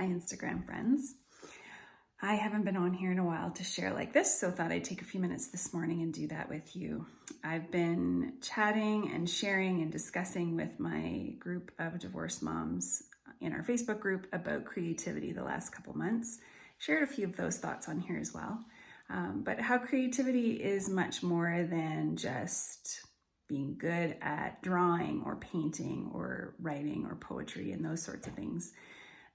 Hi, Instagram friends. I haven't been on here in a while to share like this, so thought I'd take a few minutes this morning and do that with you. I've been chatting and sharing and discussing with my group of divorced moms in our Facebook group about creativity the last couple months. Shared a few of those thoughts on here as well. But how creativity is much more than just being good at drawing or painting or writing or poetry and those sorts of things.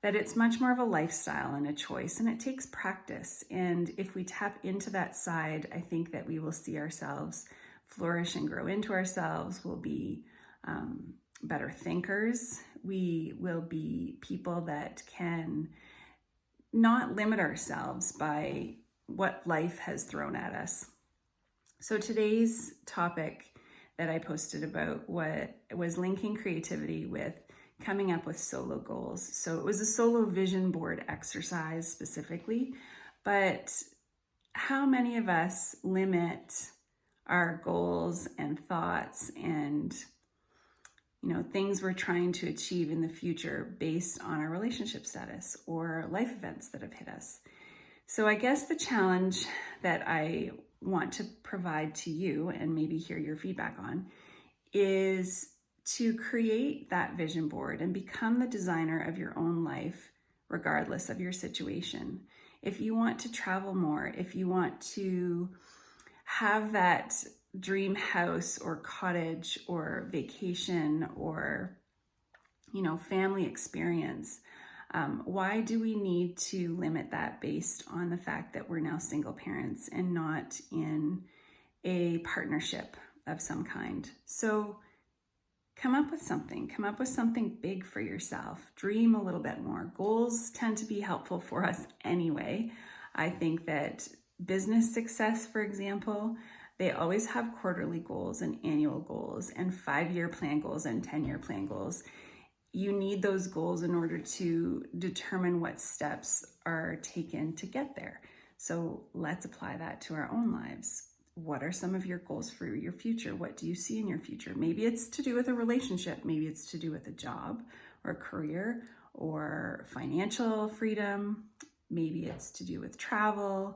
That it's much more of a lifestyle and a choice, and it takes practice. And if we tap into that side, I think that we will see ourselves flourish and grow into ourselves. We'll be better thinkers. We will be people that can not limit ourselves by what life has thrown at us. So today's topic that I posted about was linking creativity with coming up with solo goals. So it was a solo vision board exercise specifically, but how many of us limit our goals and thoughts and things we're trying to achieve in the future based on our relationship status or life events that have hit us? So I guess the challenge that I want to provide to you and maybe hear your feedback on is to create that vision board and become the designer of your own life, regardless of your situation. If you want to travel more, if you want to have that dream house or cottage or vacation or, family experience, why do we need to limit that based on the fact that we're now single parents and not in a partnership of some kind? So come up with something big for yourself. Dream a little bit more. Goals tend to be helpful for us anyway. I think that business success, for example, they always have quarterly goals and annual goals and 5-year plan goals and 10-year plan goals. You need those goals in order to determine what steps are taken to get there. So let's apply that to our own lives. What are some of your goals for your future? What do you see in your future? Maybe it's to do with a relationship. Maybe it's to do with a job or a career or financial freedom. Maybe it's to do with travel.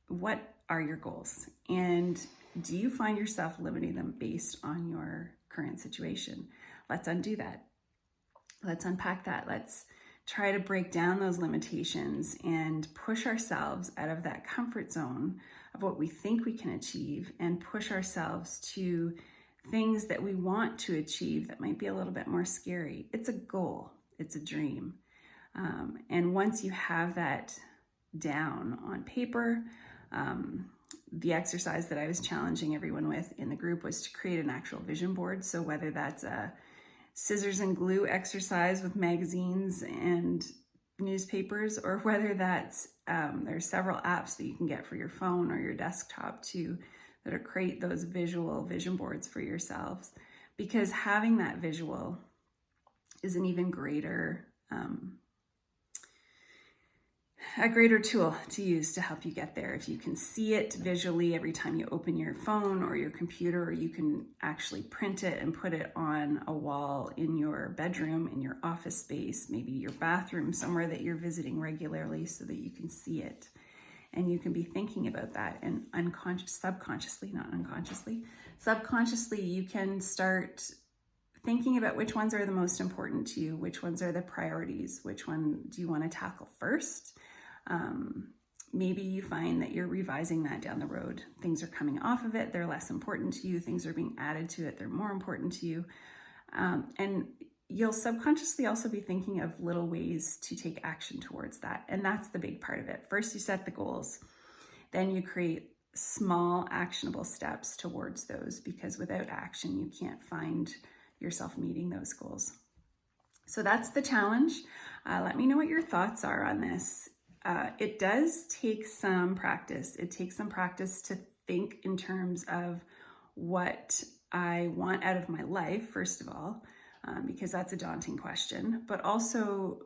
What are your goals? And do you find yourself limiting them based on your current situation? Let's undo that. Let's unpack that. Let's try to break down those limitations and push ourselves out of that comfort zone of what we think we can achieve and push ourselves to things that we want to achieve that might be a little bit more scary. It's a goal. It's a dream. And once you have that down on paper, the exercise that I was challenging everyone with in the group was to create an actual vision board. So whether that's a scissors and glue exercise with magazines and newspapers, or whether that's there's several apps that you can get for your phone or your desktop too that are create those visual vision boards for yourselves, because having that visual is an even greater a greater tool to use to help you get there. If you can see it visually every time you open your phone or your computer, or you can actually print it and put it on a wall in your bedroom, in your office space, maybe your bathroom, somewhere that you're visiting regularly so that you can see it. And you can be thinking about that, and subconsciously, you can start thinking about which ones are the most important to you, which ones are the priorities, which one do you want to tackle first. Maybe you find that you're revising that down the road. Things are coming off of it. They're less important to you. Things are being added to it. They're more important to you. And you'll subconsciously also be thinking of little ways to take action towards that. And that's the big part of it. First, you set the goals. Then you create small actionable steps towards those, because without action, you can't find yourself meeting those goals. So that's the challenge. Let me know what your thoughts are on this. It does take some practice. It takes some practice to think in terms of what I want out of my life, first of all, because that's a daunting question, but also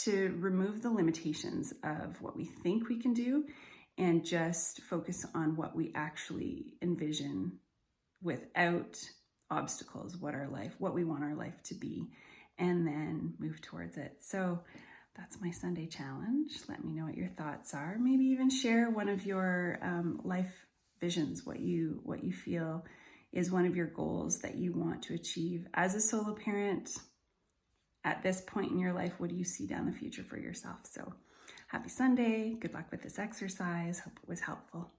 to remove the limitations of what we think we can do and just focus on what we actually envision without obstacles, what we want our life to be, and then move towards it. So that's my Sunday challenge. Let me know what your thoughts are. Maybe even share one of your life visions, what you feel is one of your goals that you want to achieve as a solo parent. At this point in your life, what do you see down the future for yourself? So happy Sunday. Good luck with this exercise. Hope it was helpful.